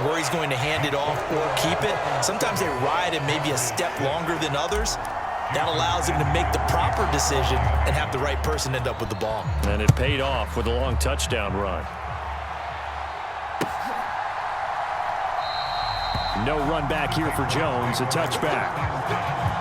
where he's going to hand it off or keep it. Sometimes they ride it maybe a step longer than others. That allows him to make the proper decision and have the right person end up with the ball. And it paid off with a long touchdown run. No run back here for Jones, a touchback.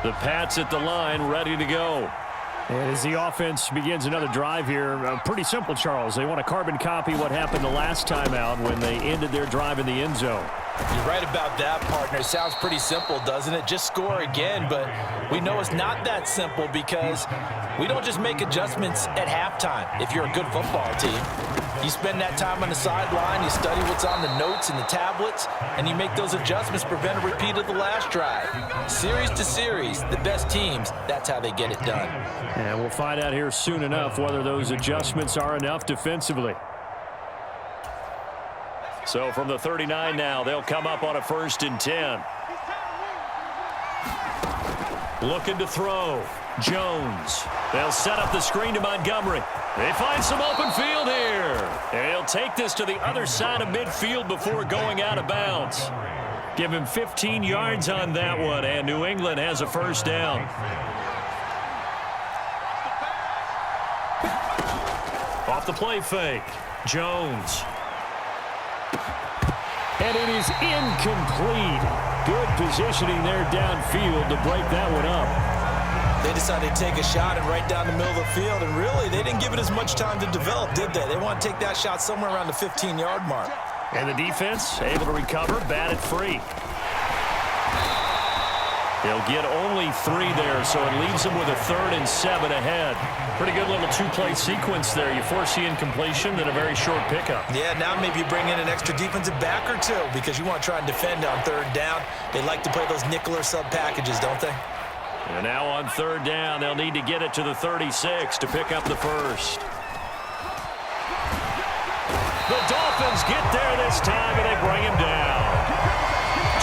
The Pats at the line, ready to go. And as the offense begins another drive here, pretty simple, Charles. They want to carbon copy what happened the last time out when they ended their drive in the end zone. You're right about that, partner. Sounds pretty simple, doesn't it? Just score again, but we know it's not that simple because we don't just make adjustments at halftime if you're a good football team. You spend that time on the sideline, you study what's on the notes and the tablets, and you make those adjustments, prevent a repeat of the last drive. Series to series, the best teams, that's how they get it done. And we'll find out here soon enough whether those adjustments are enough defensively. So from the 39 now, they'll come up on a 1st and 10. Looking to throw. Jones. They'll set up the screen to Montgomery. They find some open field here. And he'll take this to the other side of midfield before going out of bounds. Give him 15 yards on that one, and New England has a 1st down. Off the play fake. Jones. And it is incomplete. Good positioning there downfield to break that one up. They decided to take a shot and right down the middle of the field, and really, they didn't give it as much time to develop, did they? They want to take that shot somewhere around the 15-yard mark. And the defense able to recover, batted free. They'll get only 3 there, so it leaves them with a 3rd and 7 ahead. Pretty good little 2-play sequence there. You force the incompletion, then a very short pickup. Yeah, now maybe you bring in an extra defensive back or two because you want to try and defend on 3rd down. They like to play those nickel or sub packages, don't they? And now on 3rd down, they'll need to get it to the 36 to pick up the 1st. The Dolphins get there this time, and they bring him down.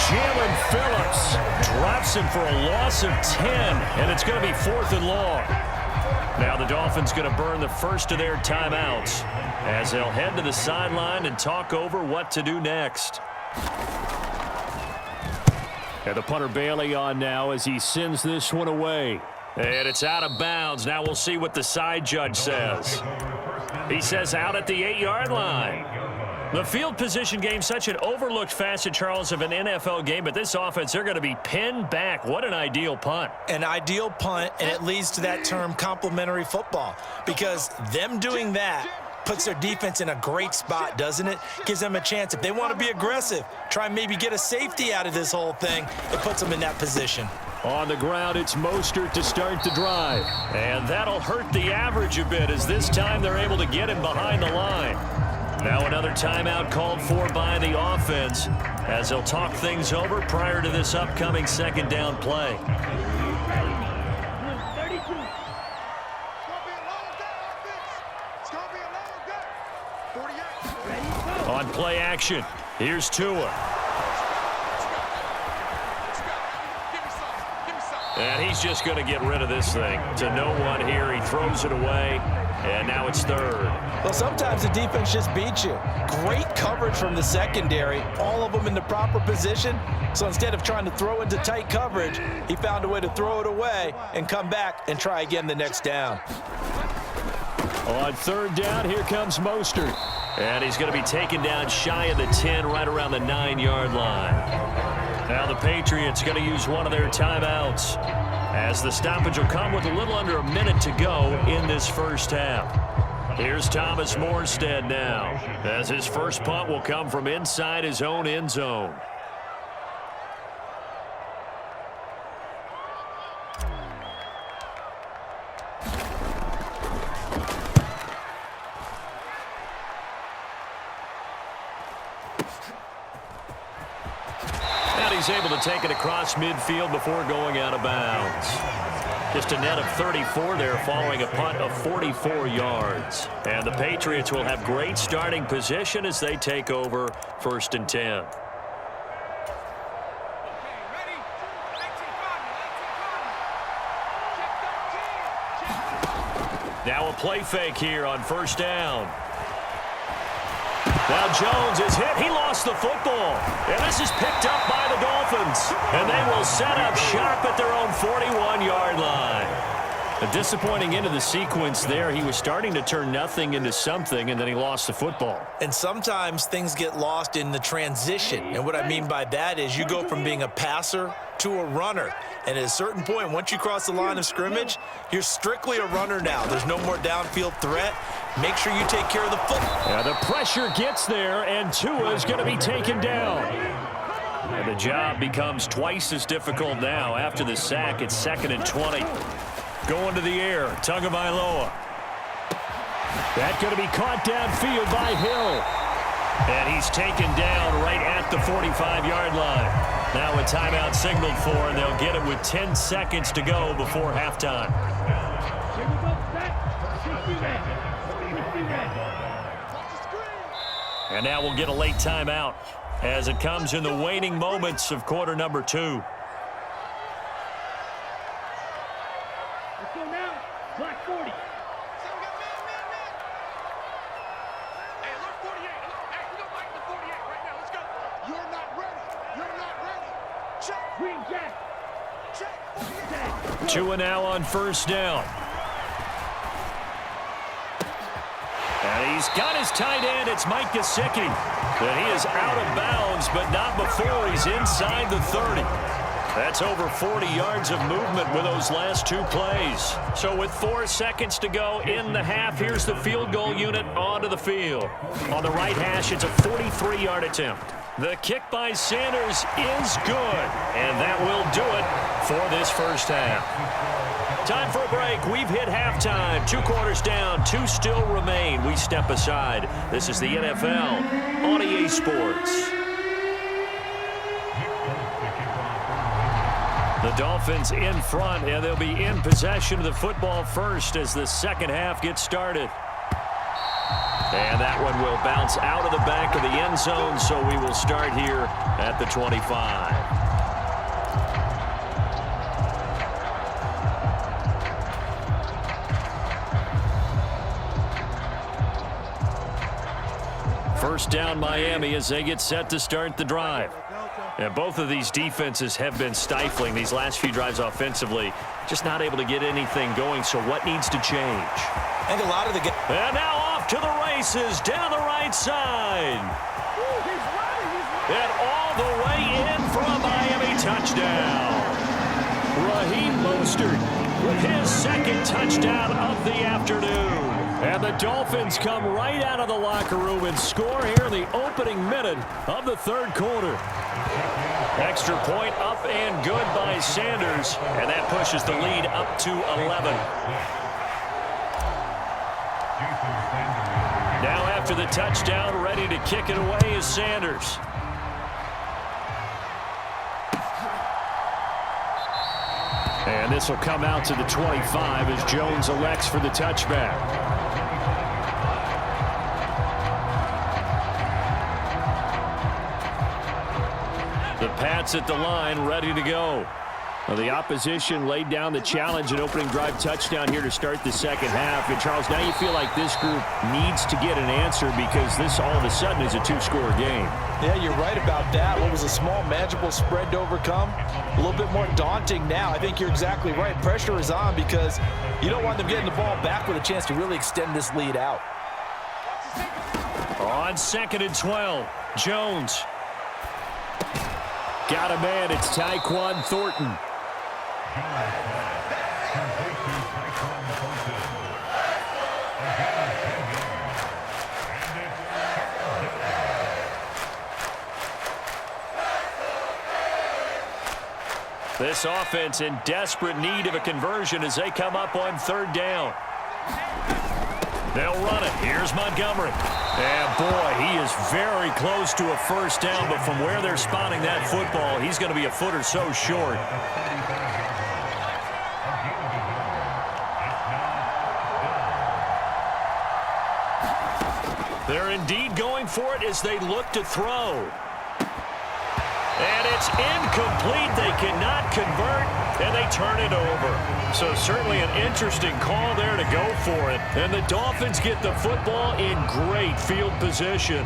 Jalen Phillips drops him for a loss of 10, and it's going to be 4th and long. Now the Dolphins going to burn the first of their timeouts as they'll head to the sideline and talk over what to do next. And the punter Bailey on now as he sends this one away. And it's out of bounds. Now we'll see what the side judge says. He says out at the 8-yard line. The field position game, such an overlooked facet, Charles, of an NFL game, but this offense, they're going to be pinned back. What an ideal punt. An ideal punt, and it leads to that term complementary football, because them doing that puts their defense in a great spot, doesn't it? Gives them a chance. If they want to be aggressive, try and maybe get a safety out of this whole thing, it puts them in that position. On the ground, it's Mostert to start the drive. And that'll hurt the average a bit as this time they're able to get him behind the line. Now another timeout called for by the offense as they'll talk things over prior to this upcoming 2nd down play. On play action, here's Tua. And he's just going to get rid of this thing. To no one here, he throws it away, and now it's 3rd. Well, sometimes the defense just beats you. Great coverage from the secondary, all of them in the proper position. So instead of trying to throw into tight coverage, he found a way to throw it away and come back and try again the next down. On 3rd down, here comes Mostert. And he's going to be taken down shy of the 10, right around the 9-yard line. Now the Patriots going to use one of their timeouts as the stoppage will come with a little under a minute to go in this first half. Here's Thomas Morstead now as his first punt will come from inside his own end zone. he's able to take it across midfield before going out of bounds. Just a net of 34 there following a punt of 44 yards. And the Patriots will have great starting position as they take over 1st and 10. Now a play fake here on 1st down. Now Jones is hit. He lost the football. And this is picked up by the Dolphins. And they will set up shop at their own 41-yard line. A disappointing end of the sequence there. He was starting to turn nothing into something, and then he lost the football. And sometimes things get lost in the transition. And what I mean by that is you go from being a passer to a runner. And at a certain point, once you cross the line of scrimmage, you're strictly a runner now. There's no more downfield threat. Make sure you take care of the football. Yeah, the pressure gets there, and Tua is going to be taken down. And the job becomes twice as difficult now. After the sack, it's 2nd and 20. Going to the air, Tagovailoa. That's going to be caught downfield by Hill. And he's taken down right at the 45-yard line. Now a timeout signaled for, and they'll get it with 10 seconds to go before halftime. And now we'll get a late timeout as it comes in the waning moments of quarter number 2. Let's go now. Black 40. Hey, look 48. Hey, we don't like the 48 right now. Let's go. You're not ready. You're not ready. Check. Green jack. Check. 2 now on 1st down. And he's got his tight end. It's Mike Gesicki. And he is out of bounds, but not before he's inside the 30. That's over 40 yards of movement with those last 2 plays. So with 4 seconds to go in the half, here's the field goal unit onto the field. On the right hash, it's a 43-yard attempt. The kick by Sanders is good, and that will do it for this first half. Time for a break. We've hit halftime. 2 quarters down, 2 still remain. We step aside. This is the NFL on EA Sports. The Dolphins in front, and they'll be in possession of the football first as the second half gets started. And that one will bounce out of the back of the end zone, so we will start here at the 25. First down Miami as they get set to start the drive. And both of these defenses have been stifling these last few drives offensively. Just not able to get anything going, so what needs to change? I think a lot of the... And now off to the races down the right side. And all the way in for a Miami touchdown. Raheem Mostert with his second touchdown of the afternoon. And the Dolphins come right out of the locker room and score here in the opening minute of the third quarter. Extra point up and good by Sanders, and that pushes the lead up to 11. Now after the touchdown, ready to kick it away is Sanders. And this will come out to the 25 as Jones elects for the touchback. The Pats at the line, ready to go. Well, the opposition laid down the challenge and opening drive touchdown here to start the second half. And, Charles, now you feel like this group needs to get an answer because this all of a sudden is a 2-score game. Yeah, you're right about that. What was a small, manageable spread to overcome? A little bit more daunting now. I think you're exactly right. Pressure is on because you don't want them getting the ball back with a chance to really extend this lead out. On 2nd and 12, Jones. Got a man. It's Tyquan Thornton. This offense in desperate need of a conversion as they come up on 3rd down. They'll run it. Here's Montgomery. And, boy, he is very close to a first down, but from where they're spotting that football, he's going to be a foot or so short. They're indeed going for it as they look to throw. And it's incomplete. They cannot convert, and they turn it over. So certainly an interesting call there to go for it. And the Dolphins get the football in great field position.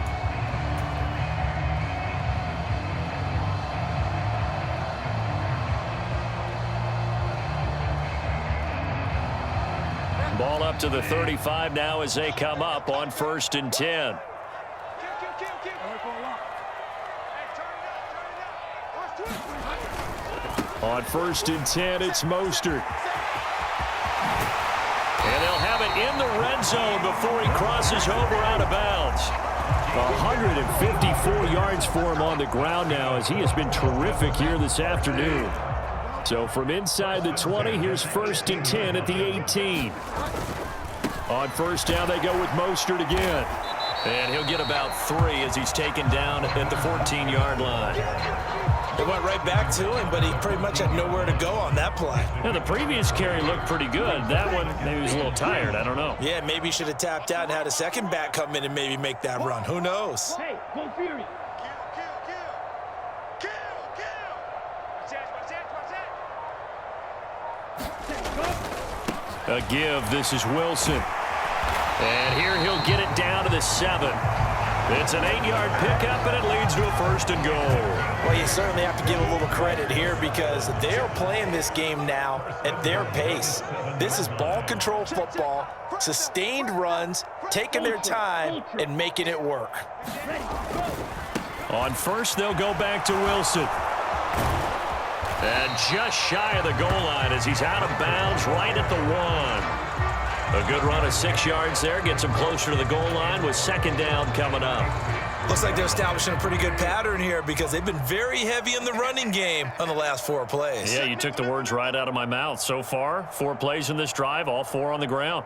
Ball up to the 35 now as they come up on 1st and 10. On 1st and 10, it's Mostert. And they'll have it in the red zone before he crosses over out of bounds. 154 yards for him on the ground now as he has been terrific here this afternoon. So from inside the 20, here's 1st and 10 at the 18. On 1st down, they go with Mostert again. And he'll get about 3 as he's taken down at the 14-yard line. They went right back to him, but he pretty much had nowhere to go on that play. Yeah, the previous carry looked pretty good. That one, maybe he was a little tired. I don't know. Yeah, maybe he should have tapped out and had a second back come in and maybe make that run. Who knows? Hey, go Fury. A give. This is Wilson. And here he'll get it down to the 7. It's an 8-yard pickup, and it leads to a 1st and goal. Well, you certainly have to give a little credit here because they're playing this game now at their pace. This is ball control football, sustained runs, taking their time, and making it work. On 1st, they'll go back to Wilson. And just shy of the goal line as he's out of bounds right at the 1. A good run of 6 yards there. Gets him closer to the goal line with 2nd down coming up. Looks like they're establishing a pretty good pattern here because they've been very heavy in the running game on the last 4 plays. Yeah, you took the words right out of my mouth. So far, 4 plays in this drive, all 4 on the ground.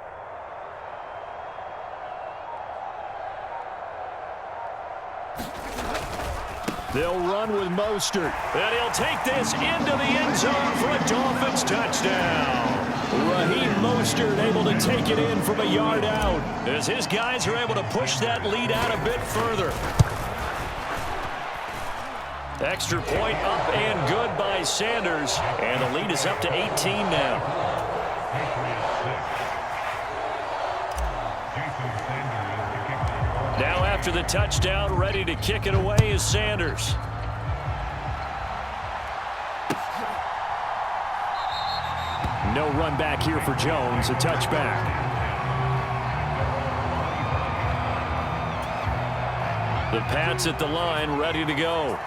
They'll run with Mostert. And he'll take this into the end zone for a Dolphins touchdown. Raheem Mostert able to take it in from a yard out as his guys are able to push that lead out a bit further. Extra point up and good by Sanders, and the lead is up to 18 now. Now after the touchdown, ready to kick it away is Sanders. No run back here for Jones, a touchback. The Pats at the line, ready to go.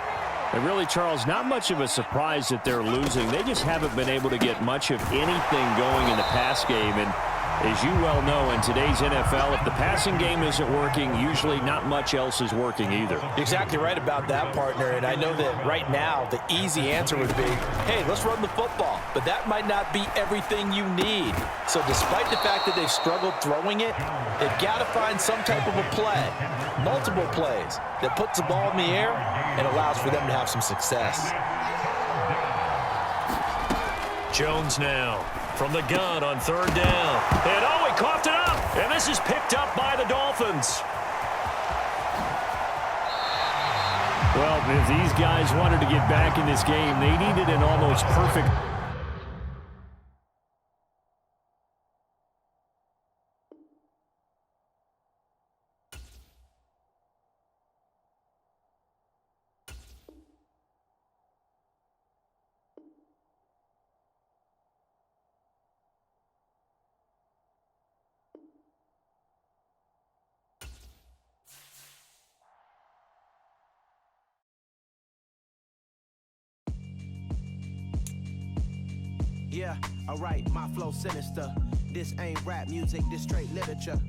And really, Charles, not much of a surprise that they're losing. They just haven't been able to get much of anything going in the pass game. And as you well know, in today's NFL, if the passing game isn't working, usually not much else is working either. You're exactly right about that, partner. And I know that right now the easy answer would be, hey, let's run the football. But that might not be everything you need. So despite the fact that they've struggled throwing it, they've got to find some type of a play, multiple plays, that puts the ball in the air and allows for them to have some success. Jones now from the gun on 3rd down. And oh, he coughed it up. And this is picked up by the Dolphins. Well, if these guys wanted to get back in this game, they needed an almost perfect... Yeah, alright, my flow sinister. This ain't rap music, this straight literature.